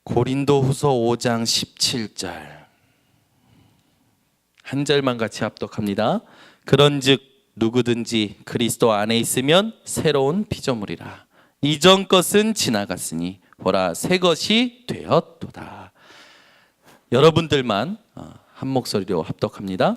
고린도후서 5장 17절 한 절만 같이 합독합니다. 그런즉 누구든지 그리스도 안에 있으면 새로운 피조물이라. 이전 것은 지나갔으니 보라 새 것이 되었도다. 여러분들만 한 목소리로 합독합니다.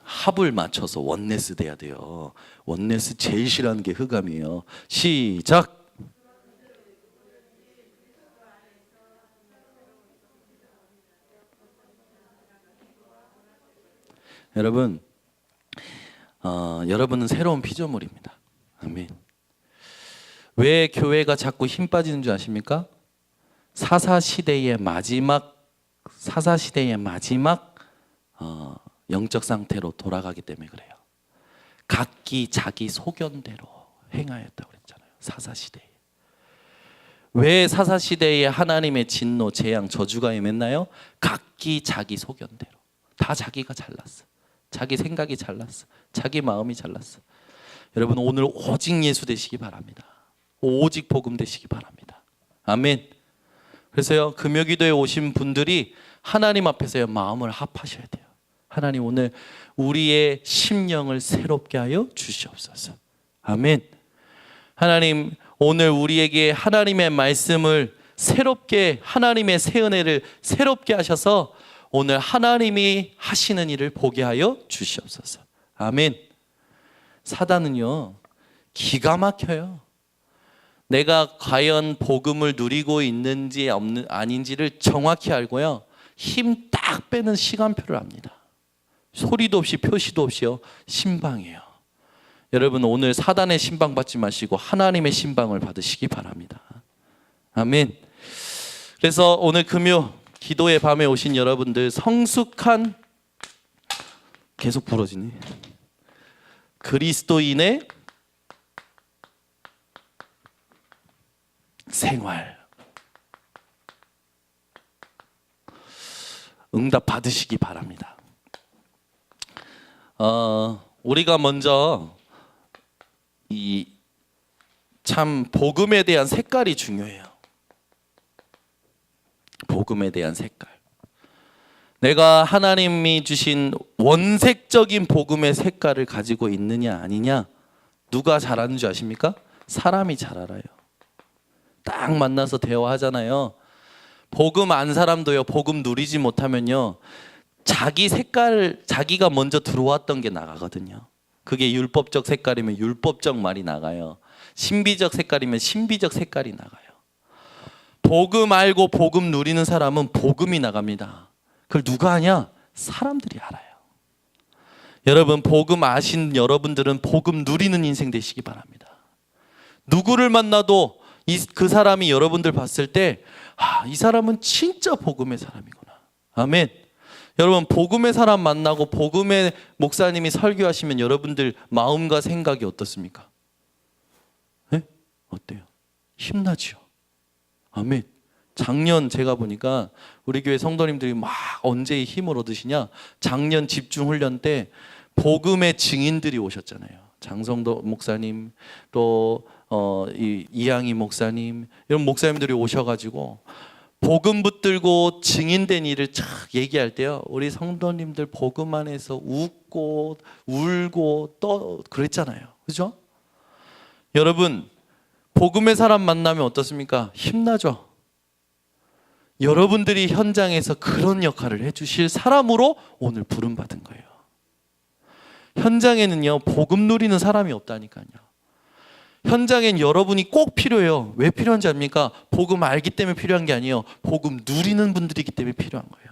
합을 맞춰서 원네스 돼야 돼요. 원네스 제일 싫어하는 게 흑암이에요. 시작. 여러분, 여러분은 새로운 피조물입니다. 아멘. 왜 교회가 자꾸 힘 빠지는 줄 아십니까? 사사시대의 마지막 영적 상태로 돌아가기 때문에 그래요. 각기 자기 소견대로 행하였다고 그랬잖아요. 사사시대에. 왜 사사시대에 하나님의 진노, 재앙, 저주가 임했나요? 각기 자기 소견대로. 다 자기가 잘났어. 자기 생각이 잘났어. 자기 마음이 잘났어. 여러분 오늘 오직 예수 되시기 바랍니다. 오직 복음 되시기 바랍니다. 아멘. 그래서요 금요기도에 오신 분들이 하나님 앞에서요 마음을 합하셔야 돼요. 하나님 오늘 우리의 심령을 새롭게 하여 주시옵소서. 아멘. 하나님 오늘 우리에게 하나님의 말씀을 새롭게, 하나님의 새 은혜를 새롭게 하셔서 오늘 하나님이 하시는 일을 보게 하여 주시옵소서. 아멘. 사단은요 기가 막혀요. 내가 과연 복음을 누리고 있는지 아닌지를 정확히 알고요 힘 딱 빼는 시간표를 압니다. 소리도 없이 표시도 없이요 신방이에요. 여러분 오늘 사단의 신방 받지 마시고 하나님의 신방을 받으시기 바랍니다. 아멘. 그래서 오늘 금요 기도의 밤에 오신 여러분들 성숙한, 계속 부러지네, 그리스도인의 생활 응답 받으시기 바랍니다. 우리가 먼저 참 복음에 대한 색깔이 중요해요. 복음에 대한 색깔. 내가 하나님이 주신 원색적인 복음의 색깔을 가지고 있느냐 아니냐 누가 잘 아는 줄 아십니까? 사람이 잘 알아요. 딱 만나서 대화하잖아요. 복음 안 사람도요 복음 누리지 못하면요 자기 색깔, 자기가 먼저 들어왔던 게 나가거든요. 그게 율법적 색깔이면 율법적 말이 나가요. 신비적 색깔이면 신비적 색깔이 나가요. 복음 알고 복음 누리는 사람은 복음이 나갑니다. 그걸 누가 아냐? 사람들이 알아요. 여러분 복음 아신 여러분들은 복음 누리는 인생 되시기 바랍니다. 누구를 만나도 그 사람이 여러분들 봤을 때 이 사람은 진짜 복음의 사람이구나. 아멘. 여러분 복음의 사람 만나고 복음의 목사님이 설교하시면 여러분들 마음과 생각이 어떻습니까? 네? 어때요? 힘나죠. 아멘. 작년 제가 보니까 우리 교회 성도님들이 막 언제 힘을 얻으시냐, 작년 집중훈련 때 복음의 증인들이 오셨잖아요. 장성도 목사님 또 이양희 목사님 이런 목사님들이 오셔가지고 복음 붙들고 증인된 일을 쫙 얘기할 때요 우리 성도님들 복음 안에서 웃고 울고 또 그랬잖아요. 그죠? 여러분 복음의 사람 만나면 어떻습니까? 힘나죠? 여러분들이 현장에서 그런 역할을 해주실 사람으로 오늘 부름받은 거예요. 현장에는요 복음 누리는 사람이 없다니까요. 현장엔 여러분이 꼭 필요해요. 왜 필요한지 압니까? 복음 알기 때문에 필요한 게 아니에요. 복음 누리는 분들이기 때문에 필요한 거예요.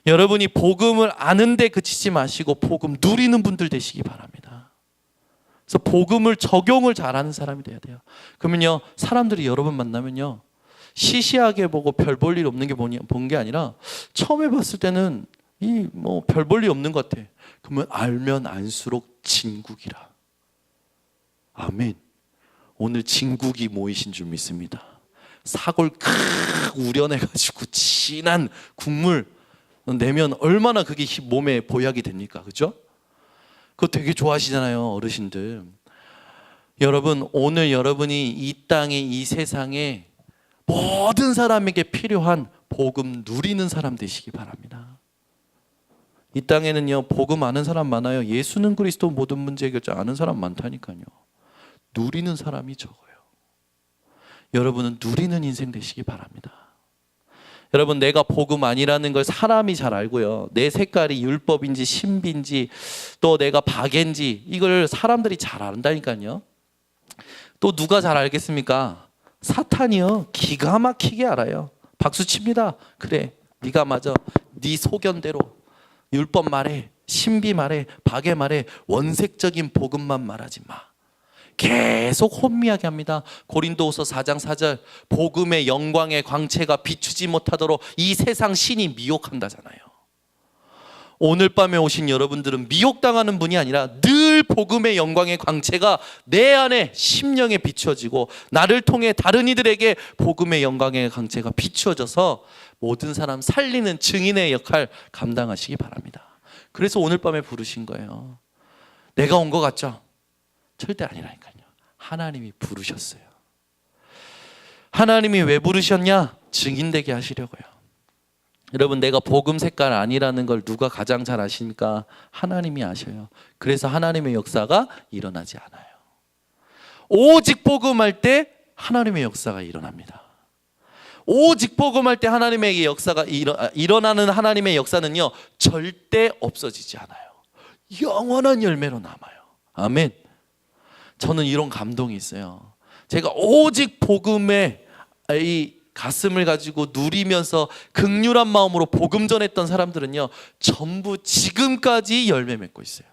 여러분이 복음을 아는데 그치지 마시고 복음 누리는 분들 되시기 바랍니다. 그래서 복음을 적용을 잘하는 사람이 돼야 돼요. 그러면요 사람들이 여러분 만나면요 시시하게 보고 별 볼 일 없는 게 본 게 아니라 처음에 봤을 때는 별 볼 일 없는 것 같아. 그러면 알면 알수록 진국이라. 아멘. 오늘 진국이 모이신 줄 믿습니다. 사골 우려내가지고 진한 국물 내면 얼마나 그게 몸에 보약이 됩니까? 그죠? 그거 되게 좋아하시잖아요, 어르신들. 여러분, 오늘 여러분이 이 땅에, 이 세상에 모든 사람에게 필요한 복음 누리는 사람 되시기 바랍니다. 이 땅에는요, 복음 아는 사람 많아요. 예수는 그리스도 모든 문제 해결자 아는 사람 많다니까요. 누리는 사람이 적어요. 여러분은 누리는 인생 되시기 바랍니다. 여러분, 내가 복음 아니라는 걸 사람이 잘 알고요. 내 색깔이 율법인지 신비인지 또 내가 박애인지 이걸 사람들이 잘 안다니까요. 또 누가 잘 알겠습니까? 사탄이요. 기가 막히게 알아요. 박수 칩니다. 그래, 네가 맞아. 네 소견대로 율법 말해, 신비 말해, 박애 말해, 원색적인 복음만 말하지 마. 계속 혼미하게 합니다. 고린도후서 4장 4절, 복음의 영광의 광채가 비추지 못하도록 이 세상 신이 미혹한다잖아요. 오늘 밤에 오신 여러분들은 미혹당하는 분이 아니라 늘 복음의 영광의 광채가 내 안에 심령에 비추어지고 나를 통해 다른 이들에게 복음의 영광의 광채가 비추어져서 모든 사람 살리는 증인의 역할 감당하시기 바랍니다. 그래서 오늘 밤에 부르신 거예요. 내가 온 것 같죠? 절대 아니라니까요. 하나님이 부르셨어요. 하나님이 왜 부르셨냐? 증인되게 하시려고요. 여러분, 내가 복음 색깔 아니라는 걸 누가 가장 잘 아십니까? 하나님이 아셔요. 그래서 하나님의 역사가 일어나지 않아요. 오직 복음할 때 하나님의 역사가 일어납니다. 오직 복음할 때 하나님의 역사가 일어나는 하나님의 역사는요, 절대 없어지지 않아요. 영원한 열매로 남아요. 아멘. 저는 이런 감동이 있어요. 제가 오직 복음의 이 가슴을 가지고 누리면서 극률한 마음으로 복음 전했던 사람들은요, 전부 지금까지 열매 맺고 있어요.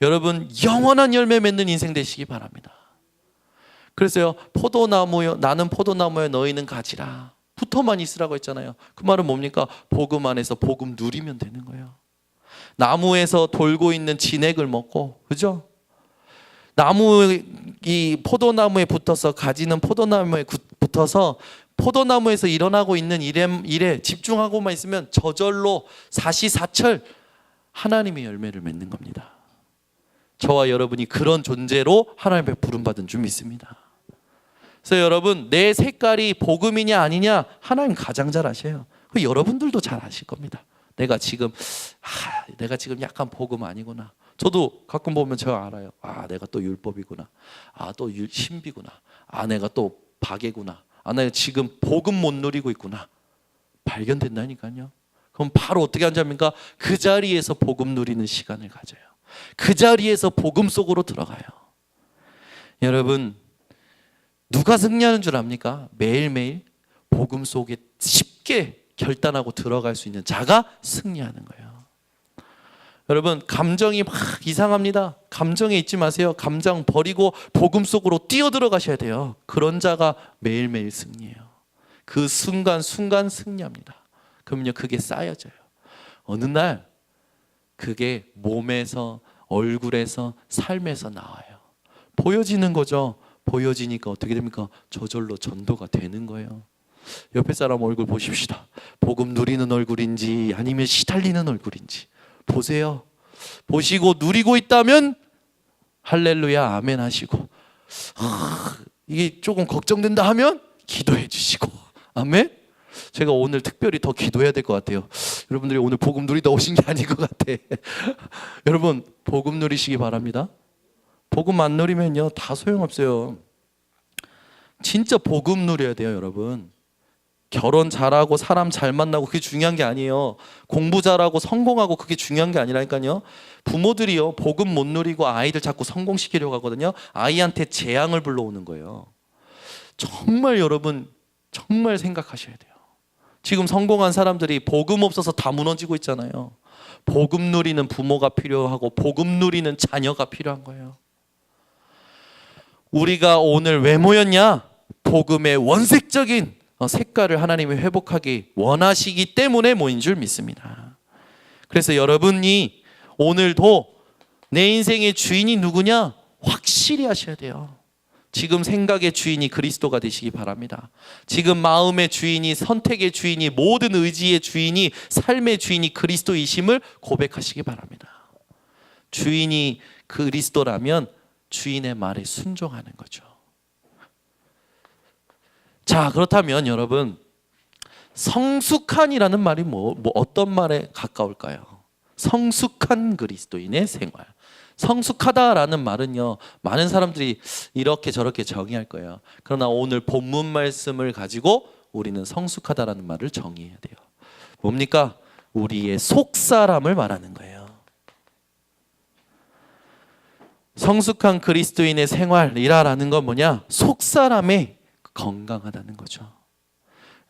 여러분, 영원한 열매 맺는 인생 되시기 바랍니다. 그래서요, 포도나무요, 나는 포도나무에 너희는 가지라, 붙어만 있으라고 했잖아요. 그 말은 뭡니까? 복음 안에서 복음 누리면 되는 거예요. 나무에서 돌고 있는 진액을 먹고, 그죠? 이 포도나무에 붙어서, 가지는 포도나무에 붙어서 포도나무에서 일어나고 있는 일에 집중하고만 있으면 저절로 사시사철 하나님의 열매를 맺는 겁니다. 저와 여러분이 그런 존재로 하나님의 부름받은 줄 믿습니다. 그래서 여러분, 내 색깔이 복음이냐 아니냐 하나님 가장 잘 아셔요. 여러분들도 잘 아실 겁니다. 내가 지금 약간 복음 아니구나. 저도 가끔 보면 제가 알아요. 내가 또 율법이구나. 또 신비구나. 내가 또 박애구나. 내가 지금 복음 못 누리고 있구나. 발견된다니까요. 그럼 바로 어떻게 하냐니까 그 자리에서 복음 누리는 시간을 가져요. 그 자리에서 복음 속으로 들어가요. 여러분, 누가 승리하는 줄 압니까? 매일매일 복음 속에 쉽게 결단하고 들어갈 수 있는 자가 승리하는 거예요. 여러분, 감정이 막 이상합니다. 감정에 있지 마세요. 감정 버리고 복음 속으로 뛰어 들어가셔야 돼요. 그런 자가 매일매일 승리해요. 그 순간순간 승리합니다. 그러면요, 그게 쌓여져요. 어느 날 그게 몸에서, 얼굴에서, 삶에서 나와요. 보여지는 거죠. 보여지니까 어떻게 됩니까? 저절로 전도가 되는 거예요. 옆에 사람 얼굴 보십시다. 복음 누리는 얼굴인지 아니면 시달리는 얼굴인지 보세요. 보시고 누리고 있다면 할렐루야 아멘 하시고, 이게 조금 걱정된다 하면 기도해 주시고, 아멘. 제가 오늘 특별히 더 기도해야 될 것 같아요. 여러분들이 오늘 복음 누리다 오신 게 아닌 것 같아. 여러분, 복음 누리시기 바랍니다. 복음 안 누리면요, 다 소용없어요. 진짜 복음 누려야 돼요, 여러분. 결혼 잘하고 사람 잘 만나고 그게 중요한 게 아니에요. 공부 잘하고 성공하고 그게 중요한 게 아니라니까요. 부모들이요, 복음 못 누리고 아이들 자꾸 성공시키려고 하거든요. 아이한테 재앙을 불러오는 거예요. 정말 여러분, 정말 생각하셔야 돼요. 지금 성공한 사람들이 복음 없어서 다 무너지고 있잖아요. 복음 누리는 부모가 필요하고 복음 누리는 자녀가 필요한 거예요. 우리가 오늘 왜 모였냐? 복음의 원색적인 색깔을 하나님이 회복하기 원하시기 때문에 모인 줄 믿습니다. 그래서 여러분이 오늘도 내 인생의 주인이 누구냐? 확실히 하셔야 돼요. 지금 생각의 주인이 그리스도가 되시기 바랍니다. 지금 마음의 주인이, 선택의 주인이, 모든 의지의 주인이, 삶의 주인이 그리스도이심을 고백하시기 바랍니다. 주인이 그리스도라면 주인의 말에 순종하는 거죠. 자, 그렇다면 여러분, 성숙한이라는 말이 어떤 말에 가까울까요? 성숙한 그리스도인의 생활. 성숙하다라는 말은요, 많은 사람들이 이렇게 저렇게 정의할 거예요. 그러나 오늘 본문 말씀을 가지고 우리는 성숙하다라는 말을 정의해야 돼요. 뭡니까? 우리의 속사람을 말하는 거예요. 성숙한 그리스도인의 생활이라는 건 뭐냐? 속사람이 건강하다는 거죠.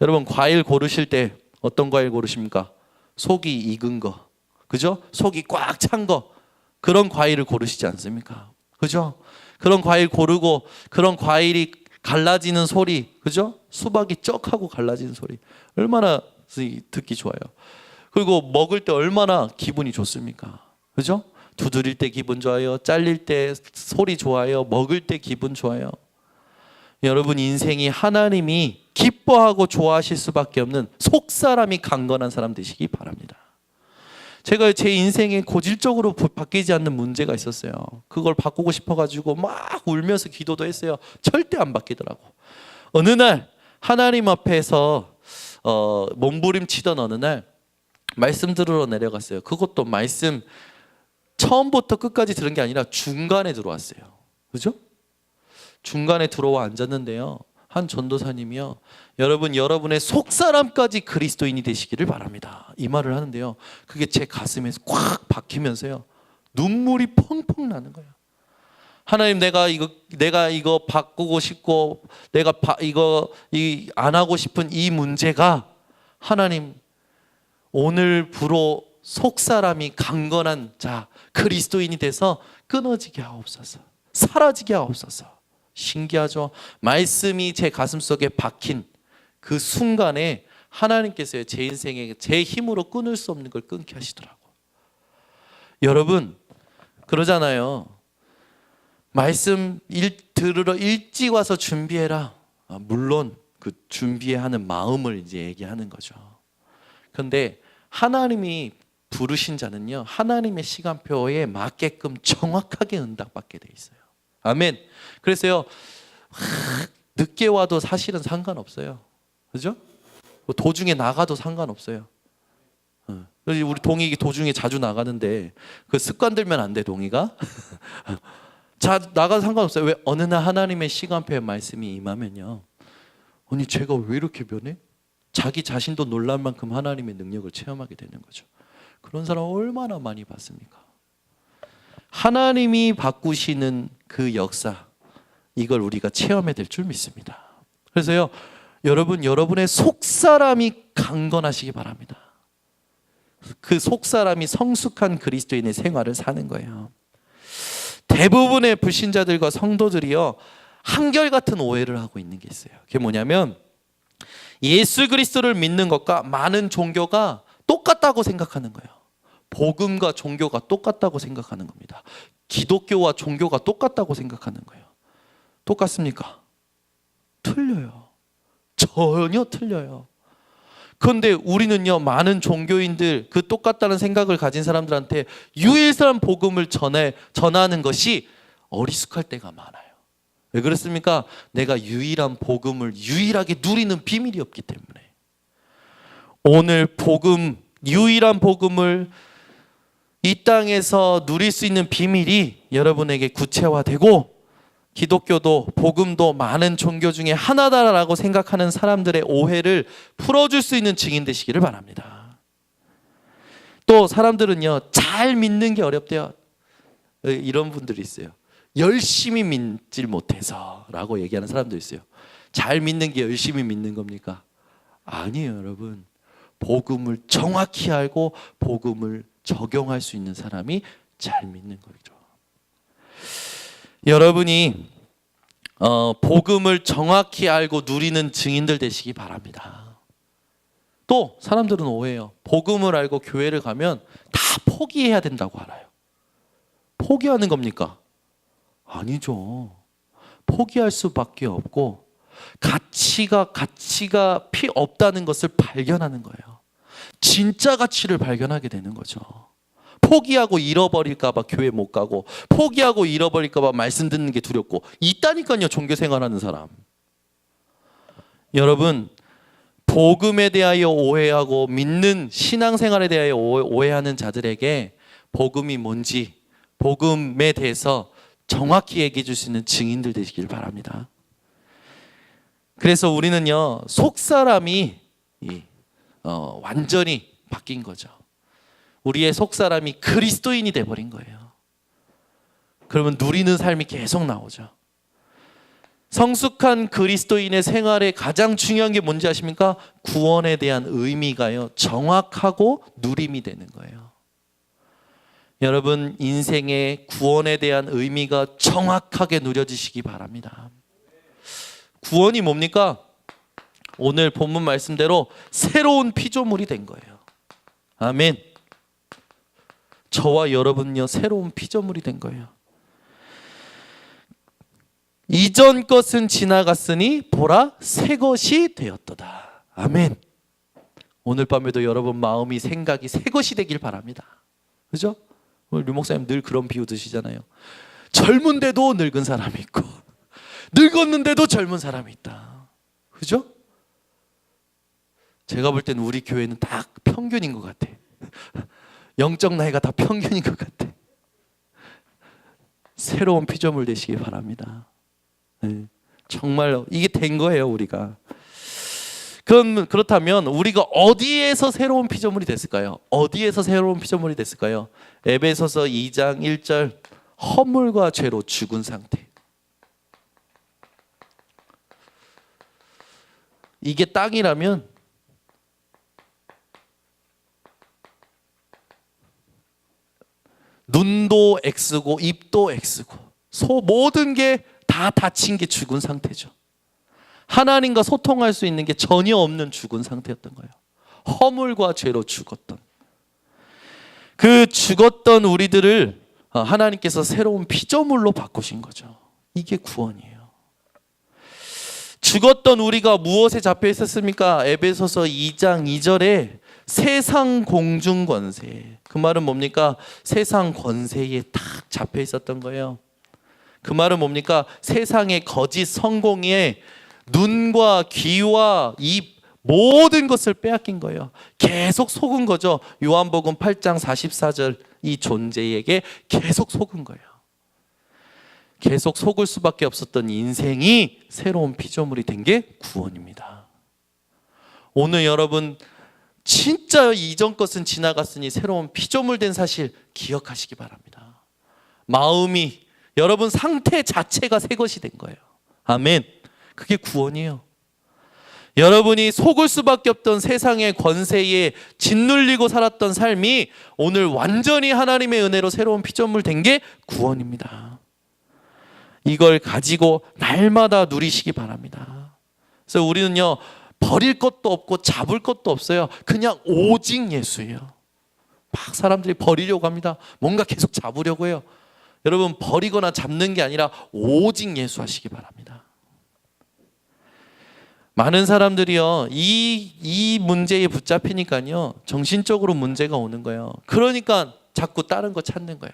여러분, 과일 고르실 때 어떤 과일 고르십니까? 속이 익은 거, 그죠? 속이 꽉 찬 거, 그런 과일을 고르시지 않습니까? 그죠? 그런 과일 고르고 그런 과일이 갈라지는 소리, 그죠? 수박이 쩍 하고 갈라지는 소리 얼마나 듣기 좋아요. 그리고 먹을 때 얼마나 기분이 좋습니까? 그죠? 두드릴 때 기분 좋아요. 잘릴 때 소리 좋아요. 먹을 때 기분 좋아요. 여러분, 인생이 하나님이 기뻐하고 좋아하실 수밖에 없는 속사람이 강건한 사람 되시기 바랍니다. 제가 제 인생에 고질적으로 바뀌지 않는 문제가 있었어요. 그걸 바꾸고 싶어가지고 막 울면서 기도도 했어요. 절대 안 바뀌더라고. 어느 날 하나님 앞에서 몸부림치던 어느 날 말씀 들으러 내려갔어요. 그것도 말씀 처음부터 끝까지 들은 게 아니라 중간에 들어왔어요. 그죠? 중간에 들어와 앉았는데요, 한 전도사님이요, 여러분, 여러분의 속사람까지 그리스도인이 되시기를 바랍니다, 이 말을 하는데요, 그게 제 가슴에서 꽉 박히면서요, 눈물이 펑펑 나는 거예요. 하나님, 내가 이거 바꾸고 싶고, 내가 안 하고 싶은 이 문제가, 하나님, 오늘부로 속사람이 강건한 자, 그리스도인이 돼서 끊어지게 하옵소서, 사라지게 하옵소서. 신기하죠? 말씀이 제 가슴속에 박힌 그 순간에 하나님께서 제 인생에 제 힘으로 끊을 수 없는 걸 끊게 하시더라고. 여러분, 그러잖아요. 말씀 들으러 일찍 와서 준비해라. 물론 그 준비하는 마음을 이제 얘기하는 거죠. 그런데 하나님이 부르신 자는요, 하나님의 시간표에 맞게끔 정확하게 응답받게 돼 있어요. 아멘. 그래서요, 늦게 와도 사실은 상관없어요. 그죠? 도중에 나가도 상관없어요. 우리 동익이 도중에 자주 나가는데 그 습관 들면 안 돼, 동이가. 자, 나가도 상관없어요. 왜? 어느 날 하나님의 시간표의 말씀이 임하면요, 아니, 제가 왜 이렇게 변해? 자기 자신도 놀랄 만큼 하나님의 능력을 체험하게 되는 거죠. 그런 사람 얼마나 많이 봤습니까? 하나님이 바꾸시는 그 역사, 이걸 우리가 체험해야 될 줄 믿습니다. 그래서요, 여러분, 여러분의 속사람이 강건하시기 바랍니다. 그 속사람이 성숙한 그리스도인의 생활을 사는 거예요. 대부분의 불신자들과 성도들이요, 한결같은 오해를 하고 있는 게 있어요. 그게 뭐냐면, 예수 그리스도를 믿는 것과 많은 종교가 똑같다고 생각하는 거예요. 복음과 종교가 똑같다고 생각하는 겁니다. 기독교와 종교가 똑같다고 생각하는 거예요. 똑같습니까? 틀려요. 전혀 틀려요. 그런데 우리는요, 많은 종교인들, 그 똑같다는 생각을 가진 사람들한테 유일한 복음을 전하는 것이 어리숙할 때가 많아요. 왜 그렇습니까? 내가 유일한 복음을 유일하게 누리는 비밀이 없기 때문에. 오늘 유일한 복음을 이 땅에서 누릴 수 있는 비밀이 여러분에게 구체화되고, 기독교도 복음도 많은 종교 중에 하나다라고 생각하는 사람들의 오해를 풀어줄 수 있는 증인 되시기를 바랍니다. 또 사람들은요, 잘 믿는 게 어렵대요. 이런 분들이 있어요. 열심히 믿질 못해서 라고 얘기하는 사람도 있어요. 잘 믿는 게 열심히 믿는 겁니까? 아니에요, 여러분. 복음을 정확히 알고 복음을 적용할 수 있는 사람이 잘 믿는 거죠. 여러분이 복음을 정확히 알고 누리는 증인들 되시기 바랍니다. 또 사람들은 오해해요. 복음을 알고 교회를 가면 다 포기해야 된다고 알아요. 포기하는 겁니까? 아니죠. 포기할 수밖에 없고 가치가 없다는 것을 발견하는 거예요. 진짜 가치를 발견하게 되는 거죠. 포기하고 잃어버릴까 봐 교회 못 가고, 포기하고 잃어버릴까 봐 말씀 듣는 게 두렵고 있다니까요, 종교 생활하는 사람. 여러분, 복음에 대하여 오해하고 믿는 신앙생활에 대하여 오해하는 자들에게 복음이 뭔지, 복음에 대해서 정확히 얘기해 줄 수 있는 증인들 되시길 바랍니다. 그래서 우리는요, 속사람이 완전히 바뀐 거죠. 우리의 속사람이 그리스도인이 돼버린 거예요. 그러면 누리는 삶이 계속 나오죠. 성숙한 그리스도인의 생활에 가장 중요한 게 뭔지 아십니까? 구원에 대한 의미가요, 정확하고 누림이 되는 거예요. 여러분, 인생의 구원에 대한 의미가 정확하게 누려지시기 바랍니다. 구원이 뭡니까? 오늘 본문 말씀대로 새로운 피조물이 된 거예요. 아멘. 저와 여러분요, 새로운 피조물이 된 거예요. 이전 것은 지나갔으니 보라, 새 것이 되었도다. 아멘. 오늘 밤에도 여러분 마음이, 생각이 새 것이 되길 바랍니다. 그죠? 오늘 류 목사님 늘 그런 비유 드시잖아요. 젊은데도 늙은 사람이 있고 늙었는데도 젊은 사람이 있다. 그죠? 제가 볼 때는 우리 교회는 다 평균인 것 같아. 영적 나이가 다 평균인 것 같아. 새로운 피조물 되시기 바랍니다. 네, 정말 이게 된 거예요, 우리가. 그렇다면 우리가 어디에서 새로운 피조물이 됐을까요? 어디에서 새로운 피조물이 됐을까요? 에베소서 2장 1절, 허물과 죄로 죽은 상태. 이게 땅이라면 눈도 X고 입도 X고 모든 게 다 닫힌 게 죽은 상태죠. 하나님과 소통할 수 있는 게 전혀 없는 죽은 상태였던 거예요. 허물과 죄로 죽었던, 그 죽었던 우리들을 하나님께서 새로운 피조물로 바꾸신 거죠. 이게 구원이에요. 죽었던 우리가 무엇에 잡혀 있었습니까? 에베소서 2장 2절에 세상 공중 권세. 그 말은 뭡니까? 세상 권세에 딱 잡혀 있었던 거예요. 그 말은 뭡니까? 세상의 거짓 성공에 눈과 귀와 입, 모든 것을 빼앗긴 거예요. 계속 속은 거죠. 요한복음 8장 44절, 이 존재에게 계속 속은 거예요. 계속 속을 수밖에 없었던 인생이 새로운 피조물이 된 게 구원입니다. 오늘 여러분, 진짜 이전 것은 지나갔으니 새로운 피조물 된 사실 기억하시기 바랍니다. 마음이, 여러분 상태 자체가 새 것이 된 거예요. 아멘. 그게 구원이에요. 여러분이 속을 수밖에 없던 세상의 권세에 짓눌리고 살았던 삶이 오늘 완전히 하나님의 은혜로 새로운 피조물 된 게 구원입니다. 이걸 가지고 날마다 누리시기 바랍니다. 그래서 우리는요, 버릴 것도 없고 잡을 것도 없어요. 그냥 오직 예수예요. 막 사람들이 버리려고 합니다. 뭔가 계속 잡으려고 해요. 여러분, 버리거나 잡는 게 아니라 오직 예수 하시기 바랍니다. 많은 사람들이요, 이 문제에 붙잡히니까요, 정신적으로 문제가 오는 거예요. 그러니까 자꾸 다른 거 찾는 거예요.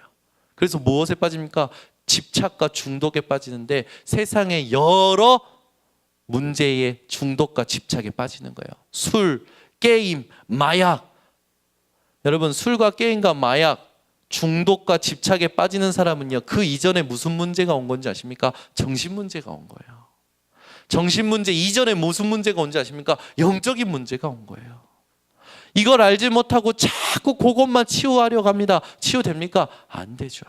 그래서 무엇에 빠집니까? 집착과 중독에 빠지는데, 세상의 여러 문제의 중독과 집착에 빠지는 거예요. 술, 게임, 마약. 여러분, 술과 게임과 마약, 중독과 집착에 빠지는 사람은요, 그 이전에 무슨 문제가 온 건지 아십니까? 정신 문제가 온 거예요. 정신 문제 이전에 무슨 문제가 온지 아십니까? 영적인 문제가 온 거예요. 이걸 알지 못하고 자꾸 그것만 치유하려고 합니다. 치유됩니까? 안 되죠.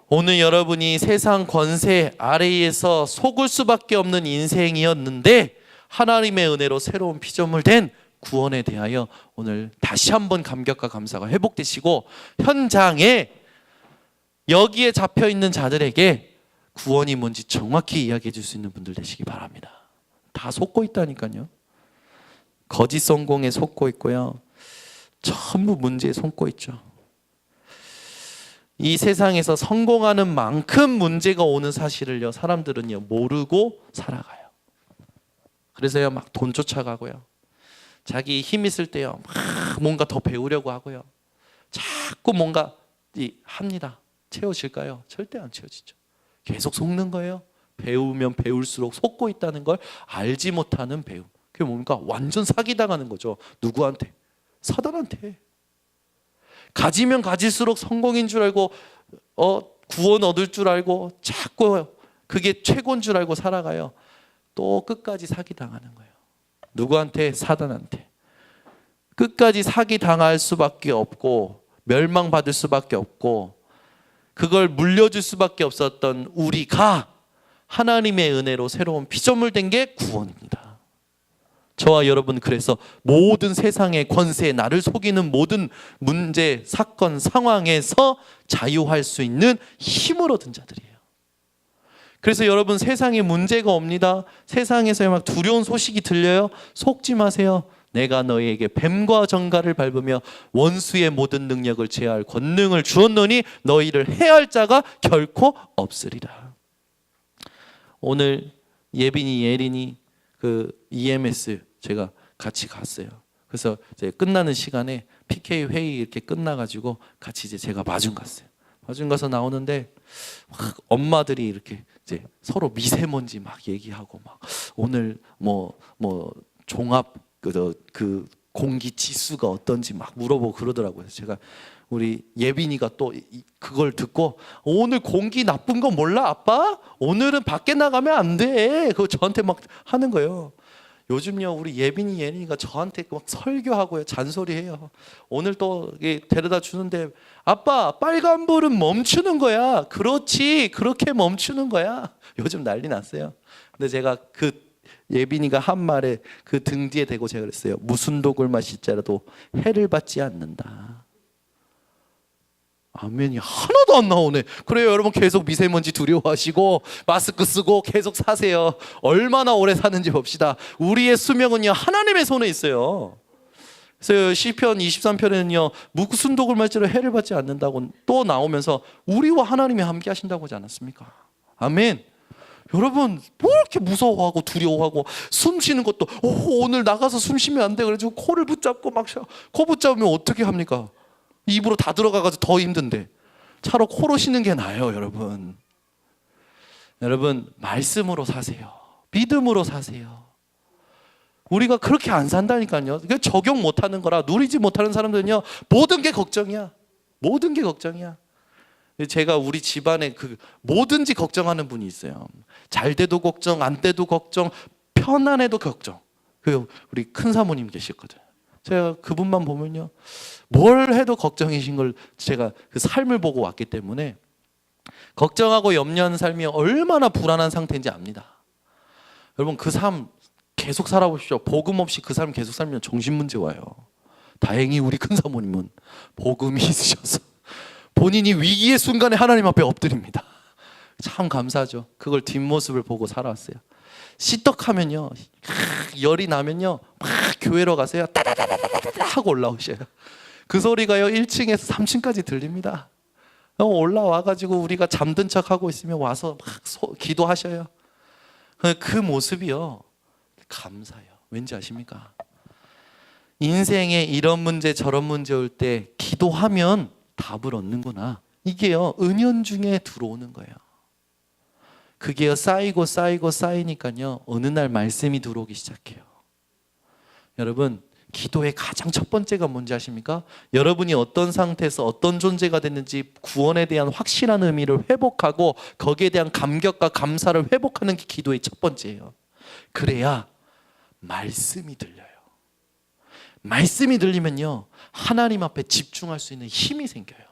오늘 여러분이 세상 권세 아래에서 속을 수밖에 없는 인생이었는데, 하나님의 은혜로 새로운 피조물 된 구원에 대하여 오늘 다시 한번 감격과 감사가 회복되시고, 현장에 여기에 잡혀 있는 자들에게 구원이 뭔지 정확히 이야기해 줄 수 있는 분들 되시기 바랍니다. 다 속고 있다니까요. 거짓 성공에 속고 있고요, 전부 문제에 속고 있죠. 이 세상에서 성공하는 만큼 문제가 오는 사실을요, 사람들은요 모르고 살아가요. 그래서요 막 돈 쫓아가고요, 자기 힘 있을 때요 막 뭔가 더 배우려고 하고요, 자꾸 뭔가 합니다. 채워질까요? 절대 안 채워지죠. 계속 속는 거예요. 배우면 배울수록 속고 있다는 걸 알지 못하는 배움. 그게 뭡니까? 완전 사기당하는 거죠. 누구한테? 사단한테. 가지면 가질수록 성공인 줄 알고 구원 얻을 줄 알고 자꾸 그게 최고인 줄 알고 살아가요. 또 끝까지 사기당하는 거예요. 누구한테? 사단한테. 끝까지 사기당할 수밖에 없고 멸망받을 수밖에 없고 그걸 물려줄 수밖에 없었던 우리가 하나님의 은혜로 새로운 피조물 된 게 구원입니다. 저와 여러분, 그래서 모든 세상의 권세, 나를 속이는 모든 문제, 사건, 상황에서 자유할 수 있는 힘을 얻은 자들이에요. 그래서 여러분, 세상에 문제가 옵니다. 세상에서 막 두려운 소식이 들려요. 속지 마세요. 내가 너희에게 뱀과 정갈을 밟으며 원수의 모든 능력을 제어할 권능을 주었노니 너희를 해할 자가 결코 없으리라. 오늘 예빈이, 예린이 그 EMS 제가 같이 갔어요. 그래서 이제 끝나는 시간에 PK 회의 이렇게 끝나가지고 같이 이제 제가 마중 갔어요. 마중 가서 나오는데 막 엄마들이 이렇게 이제 서로 미세먼지 막 얘기하고 막 오늘 뭐 종합 그 공기 지수가 어떤지 막 물어보고 그러더라고요. 제가 우리 예빈이가 또 그걸 듣고 오늘 공기 나쁜 거 몰라 아빠? 오늘은 밖에 나가면 안 돼. 그거 저한테 막 하는 거예요. 요즘요 우리 예빈이 예린이가 저한테 막 설교하고요, 잔소리해요. 오늘 또 데려다 주는데 아빠 빨간불은 멈추는 거야. 그렇지, 그렇게 멈추는 거야. 요즘 난리 났어요. 근데 제가 그 예빈이가 한 말에 그 등 뒤에 대고 제가 그랬어요. 무슨 독을 마실지라도 해를 받지 않는다. 아멘이 하나도 안 나오네. 그래요 여러분, 계속 미세먼지 두려워하시고 마스크 쓰고 계속 사세요. 얼마나 오래 사는지 봅시다. 우리의 수명은요 하나님의 손에 있어요. 그래서 시편 23편에는요 무슨 독을 마실지라도 해를 받지 않는다고 또 나오면서 우리와 하나님이 함께 하신다고 하지 않았습니까? 아멘. 여러분 뭐 이렇게 무서워하고 두려워하고 숨 쉬는 것도 오늘 나가서 숨 쉬면 안 돼 그래가지고 코를 붙잡고 막 코 붙잡으면 어떻게 합니까? 입으로 다 들어가가지고 더 힘든데 차로 코로 쉬는 게 나아요. 여러분, 여러분 말씀으로 사세요. 믿음으로 사세요. 우리가 그렇게 안 산다니까요. 적용 못하는 거라 누리지 못하는 사람들은요 모든 게 걱정이야. 모든 게 걱정이야. 제가 우리 집안에 그 뭐든지 걱정하는 분이 있어요. 잘 돼도 걱정, 안 돼도 걱정, 편안해도 걱정. 그 우리 큰 사모님 계셨거든. 제가 그분만 보면요 뭘 해도 걱정이신 걸 제가 그 삶을 보고 왔기 때문에 걱정하고 염려하는 삶이 얼마나 불안한 상태인지 압니다. 여러분 그 삶 계속 살아보십시오. 복음 없이 그 삶 계속 살면 정신문제 와요. 다행히 우리 큰 사모님은 복음이 있으셔서 본인이 위기의 순간에 하나님 앞에 엎드립니다. 참 감사하죠. 그걸 뒷모습을 보고 살아왔어요. 시떡하면요 열이 나면요 막 교회로 가세요. 따다다다다다 하고 올라오셔요. 그 소리가요 1층에서 3층까지 들립니다. 올라와가지고 우리가 잠든 척하고 있으면 와서 막 기도하셔요. 그 모습이요 감사해요. 왠지 아십니까? 인생에 이런 문제 저런 문제 올 때 기도하면 답을 얻는구나. 이게요 은연중에 들어오는 거예요. 그게요 쌓이고 쌓이고 쌓이니까요 어느 날 말씀이 들어오기 시작해요. 여러분 기도의 가장 첫 번째가 뭔지 아십니까? 여러분이 어떤 상태에서 어떤 존재가 됐는지 구원에 대한 확실한 의미를 회복하고 거기에 대한 감격과 감사를 회복하는 게 기도의 첫 번째예요. 그래야 말씀이 들려요. 말씀이 들리면요 하나님 앞에 집중할 수 있는 힘이 생겨요.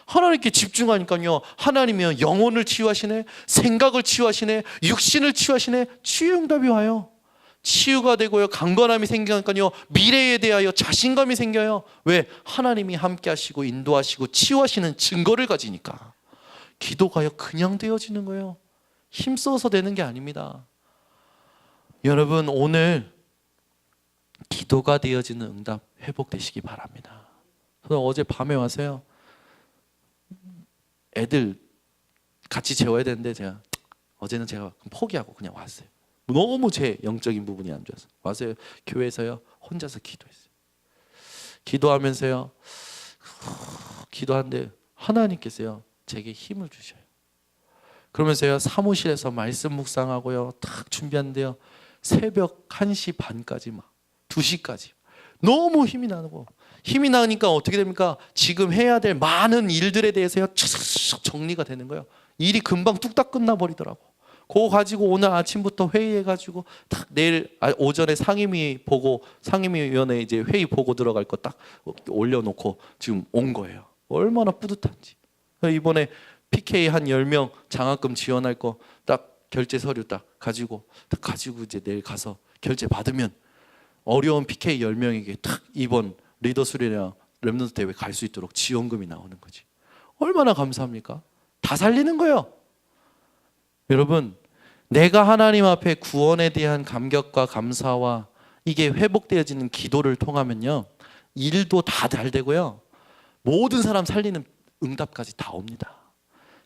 하나님께 집중하니까요 하나님이요 영혼을 치유하시네, 생각을 치유하시네, 육신을 치유하시네. 치유 응답이 와요. 치유가 되고요 강건함이 생기니까요 미래에 대하여 자신감이 생겨요. 왜? 하나님이 함께 하시고 인도하시고 치유하시는 증거를 가지니까. 기도가요 그냥 되어지는 거예요. 힘써서 되는 게 아닙니다. 여러분 오늘 기도가 되어지는 응답 회복되시기 바랍니다. 저는 어제 밤에 와서요 애들 같이 재워야 되는데 어제는 제가 포기하고 그냥 왔어요. 너무 제 영적인 부분이 안 좋아서 와서 교회에서요 혼자서 기도했어요. 기도하면서요 기도하는데 하나님께서요 제게 힘을 주셔요. 그러면서요 사무실에서 말씀 묵상하고요 딱 준비하는데요 새벽 1시 반까지 막 2시까지 너무 힘이 나고 힘이 나니까 어떻게 됩니까? 지금 해야 될 많은 일들에 대해서요 정리가 되는 거예요. 일이 금방 뚝딱 끝나버리더라고. 그거 가지고 오늘 아침부터 회의해가지고 딱 내일 오전에 상임위원회 이제 회의 보고 들어갈 거 딱 올려놓고 지금 온 거예요. 얼마나 뿌듯한지. 이번에 PK 한 10명 장학금 지원할 거 딱 결제 서류 딱 가지고 이제 내일 가서 결제 받으면 어려운 PK 10명에게 딱 이번 리더 수련회랑 랩넌트 대회 갈 수 있도록 지원금이 나오는 거지. 얼마나 감사합니까? 다 살리는 거예요. 여러분, 내가 하나님 앞에 구원에 대한 감격과 감사와 이게 회복되어지는 기도를 통하면요 일도 다 잘 되고요 모든 사람 살리는 응답까지 다 옵니다.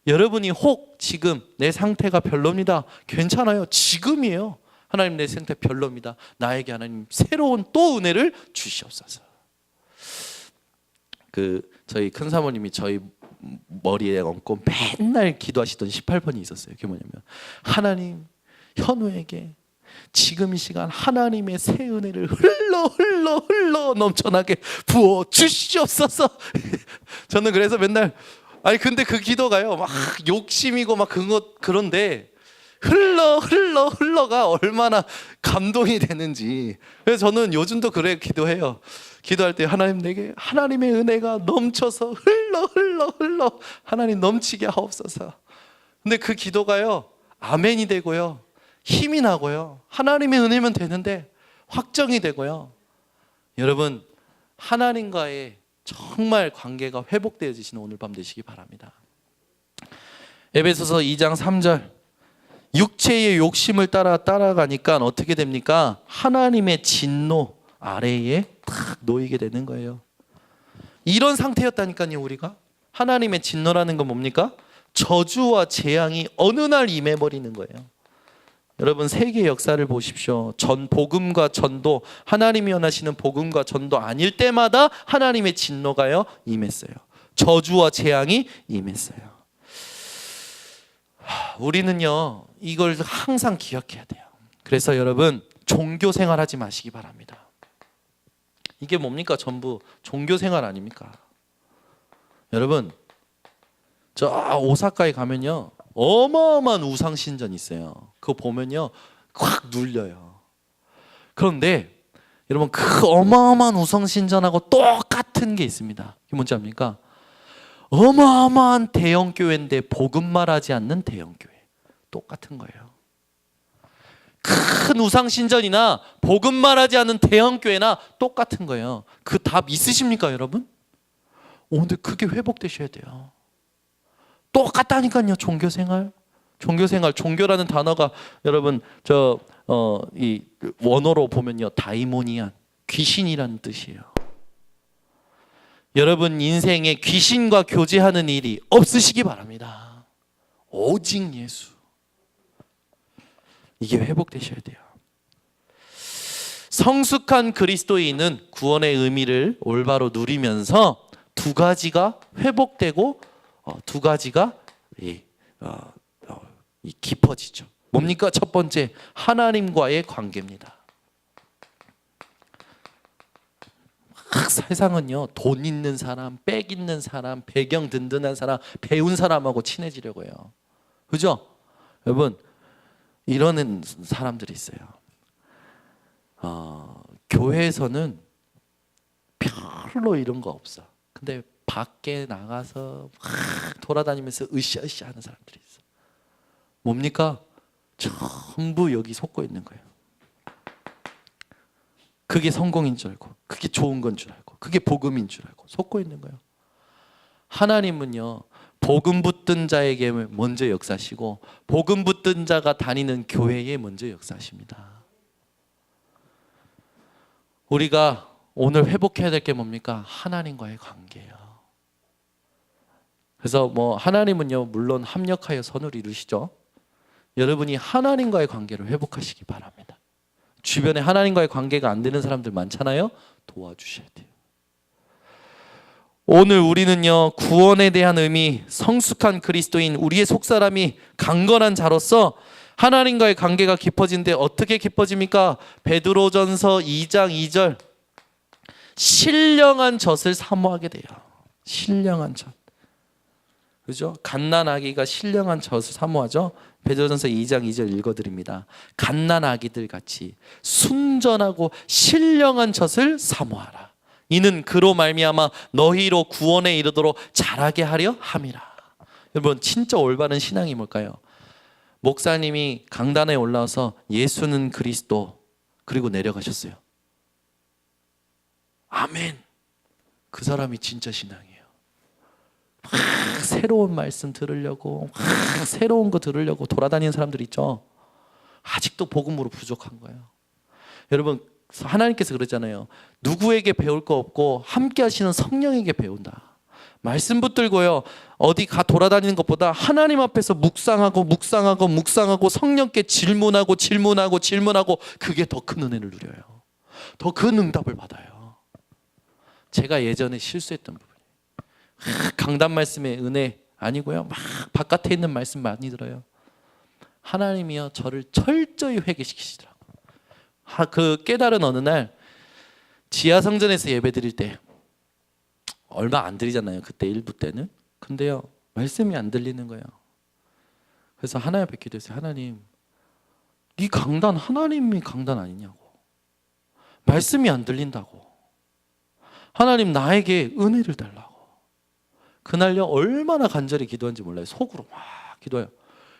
여러분이 혹 지금 내 상태가 별로입니다. 괜찮아요. 지금이에요. 하나님 내 상태 별로입니다. 나에게 하나님 새로운 또 은혜를 주시옵소서. 저희 큰 사모님이 저희 머리에 얹고 맨날 기도하시던 18번이 있었어요. 그게 뭐냐면 하나님 현우에게 지금 이 시간 하나님의 새 은혜를 흘러 넘쳐나게 부어 주시옵소서. 저는 그래서 맨날 근데 그 기도가요 막 욕심이고 막 그런데 흘러가 얼마나 감동이 되는지. 그래서 저는 요즘도 그래 기도해요. 기도할 때 하나님 내게 하나님의 은혜가 넘쳐서 흘러 하나님 넘치게 하옵소서. 근데 그 기도가요 아멘이 되고요 힘이 나고요 하나님의 은혜면 되는데 확정이 되고요. 여러분 하나님과의 정말 관계가 회복되어지시는 오늘 밤 되시기 바랍니다. 에베소서 2장 3절 육체의 욕심을 따라가니까 어떻게 됩니까? 하나님의 진노 아래에 딱 놓이게 되는 거예요. 이런 상태였다니까요. 우리가 하나님의 진노라는 건 뭡니까? 저주와 재앙이 어느 날 임해버리는 거예요. 여러분 세계 역사를 보십시오. 복음과 전도, 하나님이 원하시는 복음과 전도 아닐 때마다 하나님의 진노가요 임했어요. 저주와 재앙이 임했어요. 우리는요 이걸 항상 기억해야 돼요. 그래서 여러분 종교 생활하지 마시기 바랍니다. 이게 뭡니까? 전부 종교 생활 아닙니까? 여러분 저 오사카에 가면요 어마어마한 우상 신전 있어요. 그거 보면요 확 눌려요. 그런데 여러분 그 어마어마한 우상 신전하고 똑같은 게 있습니다. 이게 뭔지 압니까? 어마어마한 대형 교회인데 복음 말하지 않는 대형 교회. 똑같은 거예요. 큰 우상 신전이나 복음 말하지 않는 대형 교회나 똑같은 거예요. 그 답 있으십니까, 여러분? 근데 그게 회복되셔야 돼요. 똑같다니까요. 종교라는 단어가 여러분 이 원어로 보면요 다이모니안 귀신이라는 뜻이에요. 여러분 인생에 귀신과 교제하는 일이 없으시기 바랍니다. 오직 예수. 이게 회복되셔야 돼요. 성숙한 그리스도인은 구원의 의미를 올바로 누리면서 두 가지가 회복되고 두 가지가 깊어지죠. 뭡니까? 첫 번째, 하나님과의 관계입니다. 세상은요 돈 있는 사람, 백 있는 사람, 배경 든든한 사람, 배운 사람하고 친해지려고 해요. 그죠? 여러분 이러는 사람들이 있어요. 교회에서는 별로 이런 거 없어. 근데 밖에 나가서 막 돌아다니면서 으쌰으쌰 하는 사람들이 있어. 뭡니까? 전부 여기 속고 있는 거예요. 그게 성공인 줄 알고, 그게 좋은 건 줄 알고, 그게 복음인 줄 알고 속고 있는 거예요. 하나님은요 복음 붙든 자에게 먼저 역사하시고 복음 붙든 자가 다니는 교회에 먼저 역사하십니다. 우리가 오늘 회복해야 될 게 뭡니까? 하나님과의 관계예요. 그래서 뭐 하나님은요 물론 합력하여 선을 이루시죠. 여러분이 하나님과의 관계를 회복하시기 바랍니다. 주변에 하나님과의 관계가 안 되는 사람들 많잖아요. 도와주셔야 돼요. 오늘 우리는요 구원에 대한 의미, 성숙한 그리스도인 우리의 속사람이 강건한 자로서 하나님과의 관계가 깊어진데 어떻게 깊어집니까? 베드로전서 2장 2절 신령한 젖을 사모하게 돼요. 신령한 젖. 그죠? 갓난아기가 신령한 젖을 사모하죠. 베드로전서 2장 2절 읽어드립니다. 갓난아기들 같이 순전하고 신령한 젖을 사모하라. 이는 그로 말미암아 너희로 구원에 이르도록 자라게 하려 함이라. 여러분 진짜 올바른 신앙이 뭘까요? 목사님이 강단에 올라와서 예수는 그리스도 그리고 내려가셨어요. 아멘. 그 사람이 진짜 신앙이에요. 새로운 말씀 들으려고 새로운 거 들으려고 돌아다니는 사람들 있죠. 아직도 복음으로 부족한 거예요. 여러분 하나님께서 그러잖아요. 누구에게 배울 거 없고 함께 하시는 성령에게 배운다. 말씀 붙들고요 어디 가 돌아다니는 것보다 하나님 앞에서 묵상하고 성령께 질문하고 그게 더 큰 은혜를 누려요. 더 큰 응답을 받아요. 제가 예전에 실수했던 부분이에요. 강단 말씀의 은혜 아니고요 막 바깥에 있는 말씀 많이 들어요. 하나님이요 저를 철저히 회개시키시더라고요. 그 깨달은 어느 날 지하성전에서 예배 드릴 때 얼마 안 드리잖아요. 그때 일부 때는. 근데요 말씀이 안 들리는 거예요. 그래서 하나님 앞에 기도했어요. 하나님 이 강단 하나님이 강단 아니냐고. 말씀이 안 들린다고. 하나님 나에게 은혜를 달라고. 그날요 얼마나 간절히 기도한지 몰라요. 속으로 막 기도해요.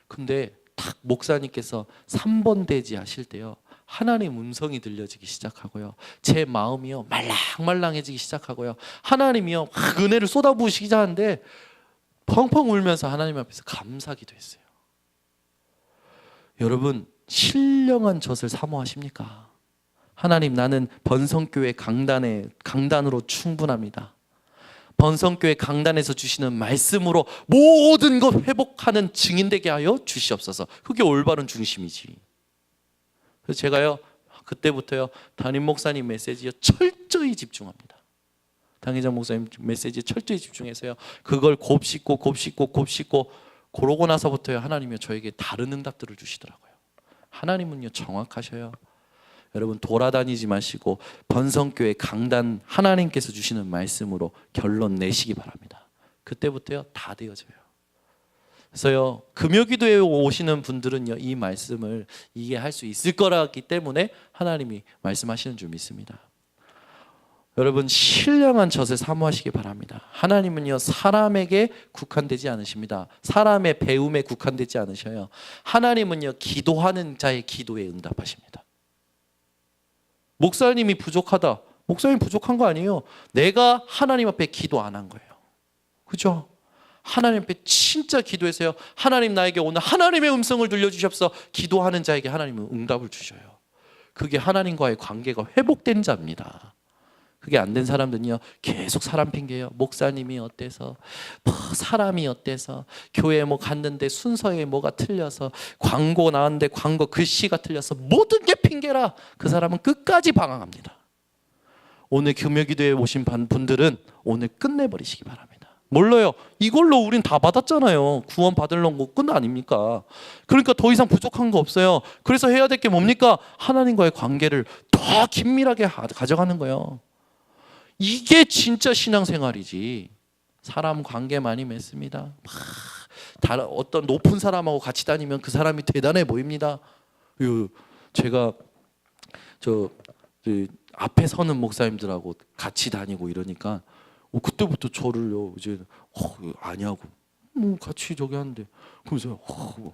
근데 딱 목사님께서 3번 대지 하실 때요 하나님 음성이 들려지기 시작하고요 제 마음이요 말랑말랑해지기 시작하고요 하나님이요 막 은혜를 쏟아부으시기 시작하는데 펑펑 울면서 하나님 앞에서 감사기도 했어요. 여러분 신령한 젖을 사모하십니까? 하나님 나는 번성교회 강단으로 충분합니다. 번성교회 강단에서 주시는 말씀으로 모든 것 회복하는 증인되게 하여 주시옵소서. 그게 올바른 중심이지. 그래서 제가요 그때부터요 담임 목사님 메시지에 철저히 집중합니다. 당회장 목사님 메시지에 철저히 집중해서요 그걸 곱씹고 그러고 나서부터요 하나님이 저에게 다른 응답들을 주시더라고요. 하나님은요 정확하셔요. 여러분 돌아다니지 마시고 번성교회 강단 하나님께서 주시는 말씀으로 결론 내시기 바랍니다. 그때부터요 다 되어져요. 그래서요 금요기도에 오시는 분들은요 이 말씀을 이해할 수 있을 거라기 때문에 하나님이 말씀하시는 줄 믿습니다. 여러분 신령한 젖을 사모하시기 바랍니다. 하나님은요 사람에게 국한되지 않으십니다. 사람의 배움에 국한되지 않으셔요. 하나님은요 기도하는 자의 기도에 응답하십니다. 목사님이 부족하다. 목사님 부족한 거 아니에요. 내가 하나님 앞에 기도 안 한 거예요. 그죠? 하나님 앞에 진짜 기도해서요 하나님 나에게 오늘 하나님의 음성을 들려주셔서 기도하는 자에게 하나님은 응답을 주셔요. 그게 하나님과의 관계가 회복된 자입니다. 그게 안 된 사람들은요 계속 사람 핑계예요. 목사님이 어때서 사람이 어때서 교회 뭐 갔는데 순서에 뭐가 틀려서 광고 나왔는데 광고 글씨가 틀려서 모든 게 핑계라. 그 사람은 끝까지 방황합니다. 오늘 금요기도에 오신 분들은 오늘 끝내버리시기 바랍니다. 몰라요. 이걸로 우린 다 받았잖아요. 구원 받으려는 거 끝 아닙니까? 그러니까 더 이상 부족한 거 없어요. 그래서 해야 될 게 뭡니까? 하나님과의 관계를 더 긴밀하게 가져가는 거예요. 이게 진짜 신앙생활이지. 사람 관계 많이 맺습니다. 어떤 높은 사람하고 같이 다니면 그 사람이 대단해 보입니다. 제가 앞에 서는 목사님들하고 같이 다니고 이러니까 그때부터 저를요 이제 아니하고 같이 저기 하는데 그래서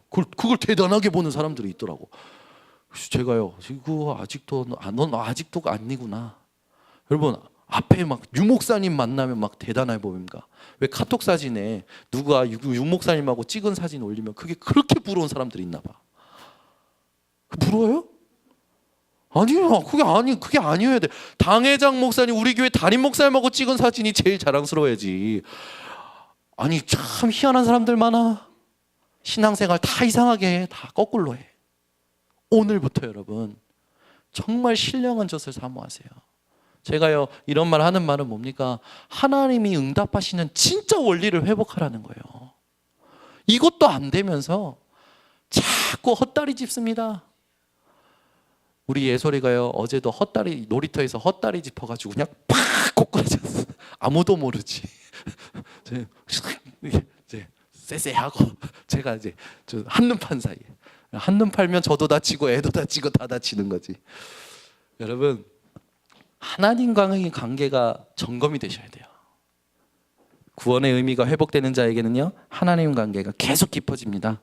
그걸 대단하게 보는 사람들이 있더라고. 그래서 제가요 이거 아직도 넌 아직도가 아니구나. 여러분 앞에 막 유목사님 만나면 막 대단해 보입니까? 왜 카톡 사진에 누가 유목사님하고 찍은 사진 올리면 그게 그렇게 부러운 사람들이 있나 봐. 부러워요? 아니요, 그게 아니어야 돼. 당회장 목사님, 우리 교회 담임 목사님하고 찍은 사진이 제일 자랑스러워야지. 아니 참 희한한 사람들 많아. 신앙생활 다 이상하게 해. 다 거꾸로 해. 오늘부터 여러분 정말 신령한 젖을 사모하세요. 제가요 이런 말 하는 말은 뭡니까? 하나님이 응답하시는 진짜 원리를 회복하라는 거예요. 이것도 안 되면서 자꾸 헛다리 짚습니다. 우리 예솔이가요 어제도 헛다리 놀이터에서 헛다리 짚어가지고 그냥 팍 꼬꾸라졌어. 아무도 모르지. 이제 쎄쎄하고 제가 이제 한눈 판 사이에 한눈 팔면 저도 다치고 애도 다치고 다 다치는 거지. 여러분 하나님과의 관계가 점검이 되셔야 돼요. 구원의 의미가 회복되는 자에게는요 하나님 관계가 계속 깊어집니다.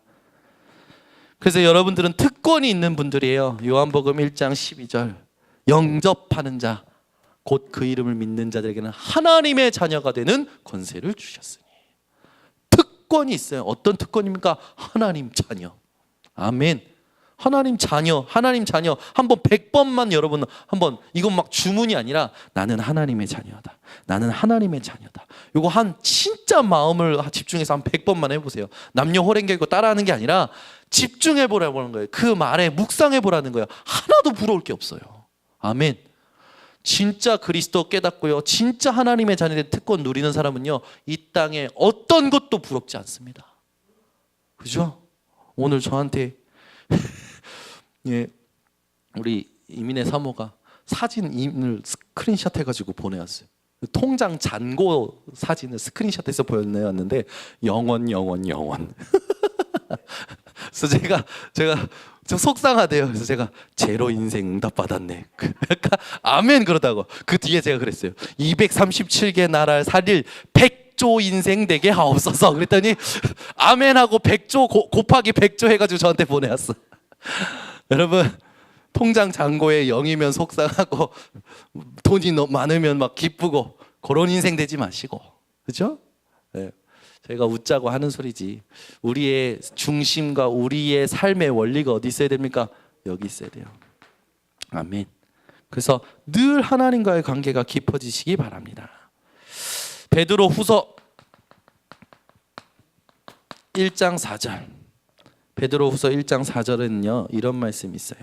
그래서 여러분들은 특권이 있는 분들이에요. 요한복음 1장 12절 영접하는 자 곧 그 이름을 믿는 자들에게는 하나님의 자녀가 되는 권세를 주셨으니. 특권이 있어요. 어떤 특권입니까? 하나님 자녀. 아멘. 하나님 자녀, 하나님 자녀. 한번 100번만 여러분 한번 이건 막 주문이 아니라 나는 하나님의 자녀다. 나는 하나님의 자녀다. 이거 한 진짜 마음을 집중해서 한 100번만 해보세요. 남녀 호랭개고 따라하는 게 아니라 집중해 보라는 거예요. 그 말에 묵상해 보라는 거예요. 하나도 부러울 게 없어요. 아멘. 진짜 그리스도 깨닫고요 진짜 하나님의 자녀된 특권 누리는 사람은요 이 땅에 어떤 것도 부럽지 않습니다. 그죠? 오늘 저한테 예, 우리 이민의 사모가 사진을 스크린샷 해가지고 보내왔어요. 통장 잔고 사진을 스크린샷해서 보내왔는데 영원 그래서 제가 좀 속상하대요. 그래서 제가 제로 인생 응답 받았네. 약간 아멘 그러다고 그 뒤에 제가 그랬어요. 237개 나라를 살릴 100조 인생 되게 하옵소서. 그랬더니 아멘하고 100조 곱하기 100조 해가지고 저한테 보내왔어. 여러분 통장 잔고에 0이면 속상하고 돈이 너무 많으면 막 기쁘고 그런 인생 되지 마시고, 그렇죠? 네. 제가 웃자고 하는 소리지 우리의 중심과 우리의 삶의 원리가 어디 있어야 됩니까? 여기 있어야 돼요. 아멘. 그래서 늘 하나님과의 관계가 깊어지시기 바랍니다. 베드로 후서 1장 4절 베드로 후서 1장 4절에는요 이런 말씀이 있어요.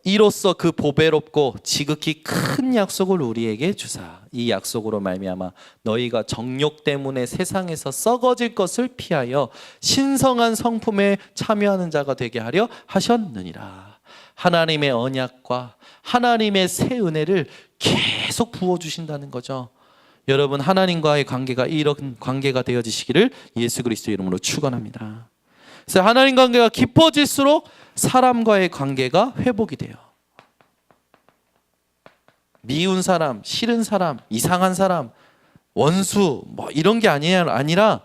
이로써 그 보배롭고 지극히 큰 약속을 우리에게 주사 이 약속으로 말미암아 너희가 정욕 때문에 세상에서 썩어질 것을 피하여 신성한 성품에 참여하는 자가 되게 하려 하셨느니라. 하나님의 언약과 하나님의 새 은혜를 계속 부어주신다는 거죠. 여러분 하나님과의 관계가 이런 관계가 되어지시기를 예수 그리스도 이름으로 축원합니다. 그래서 하나님 관계가 깊어질수록 사람과의 관계가 회복이 돼요. 미운 사람, 싫은 사람, 이상한 사람, 원수 뭐 이런 게 아니라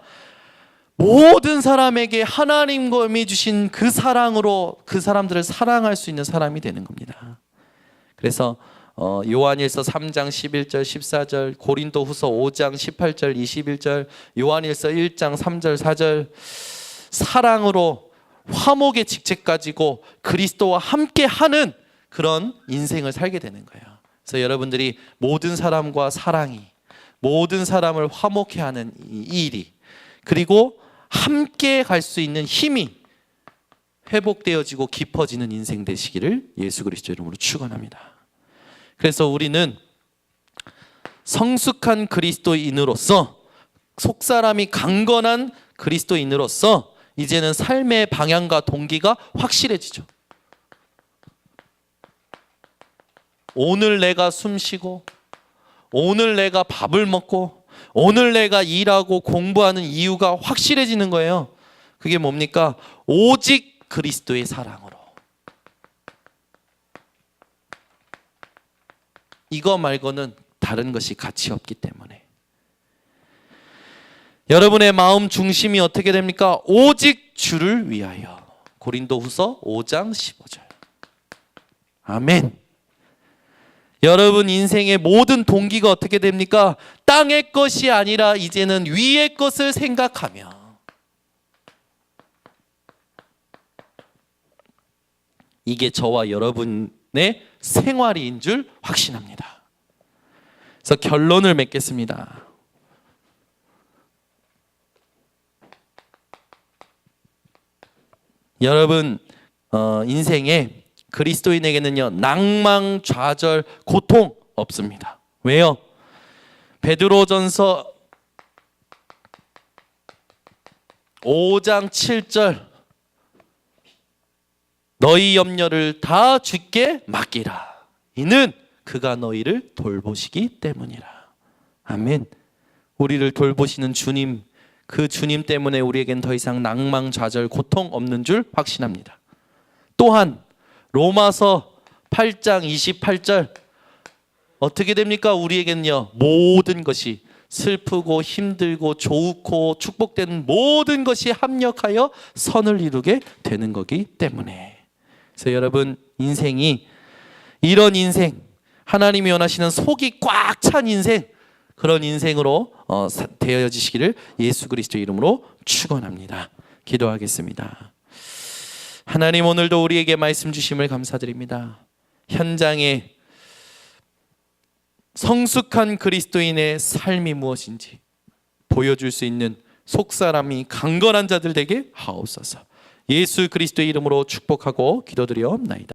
모든 사람에게 하나님이 주신 그 사랑으로 그 사람들을 사랑할 수 있는 사람이 되는 겁니다. 그래서 요한일서 3장 11절 14절 고린도후서 5장 18절 21절 요한일서 1장 3절 4절 사랑으로 화목의 직책 가지고 그리스도와 함께 하는 그런 인생을 살게 되는 거예요. 그래서 여러분들이 모든 사람과 사랑이 모든 사람을 화목해 하는 이 일이 그리고 함께 갈 수 있는 힘이 회복되어지고 깊어지는 인생 되시기를 예수 그리스도 이름으로 축원합니다. 그래서 우리는 성숙한 그리스도인으로서 속사람이 강건한 그리스도인으로서 이제는 삶의 방향과 동기가 확실해지죠. 오늘 내가 숨쉬고 오늘 내가 밥을 먹고 오늘 내가 일하고 공부하는 이유가 확실해지는 거예요. 그게 뭡니까? 오직 그리스도의 사랑으로. 이거 말고는 다른 것이 가치 없기 때문에 여러분의 마음 중심이 어떻게 됩니까? 오직 주를 위하여. 고린도후서 5장 15절. 아멘. 여러분 인생의 모든 동기가 어떻게 됩니까? 땅의 것이 아니라 이제는 위의 것을 생각하며 이게 저와 여러분의 생활인 줄 확신합니다. 그래서 결론을 맺겠습니다. 여러분 인생에 그리스도인에게는요 낭망, 좌절, 고통 없습니다. 왜요? 베드로전서 5장 7절 너희 염려를 다 주께 맡기라. 이는 그가 너희를 돌보시기 때문이라. 아멘. 우리를 돌보시는 주님, 그 주님 때문에 우리에겐 더 이상 낭망, 좌절, 고통 없는 줄 확신합니다. 또한 로마서 8장 28절 어떻게 됩니까? 우리에겐요 모든 것이 슬프고 힘들고 좋고 축복되는 모든 것이 합력하여 선을 이루게 되는 거기 때문에. 그래서 여러분 인생이 이런 인생, 하나님이 원하시는 속이 꽉 찬 인생, 그런 인생으로 되어지시기를 예수 그리스도의 이름으로 축원합니다. 기도하겠습니다. 하나님, 오늘도 우리에게 말씀 주심을 감사드립니다. 현장에 성숙한 그리스도인의 삶이 무엇인지 보여줄 수 있는 속사람이 강건한 자들 되게 하옵소서. 예수 그리스도의 이름으로 축복하고 기도드리옵나이다.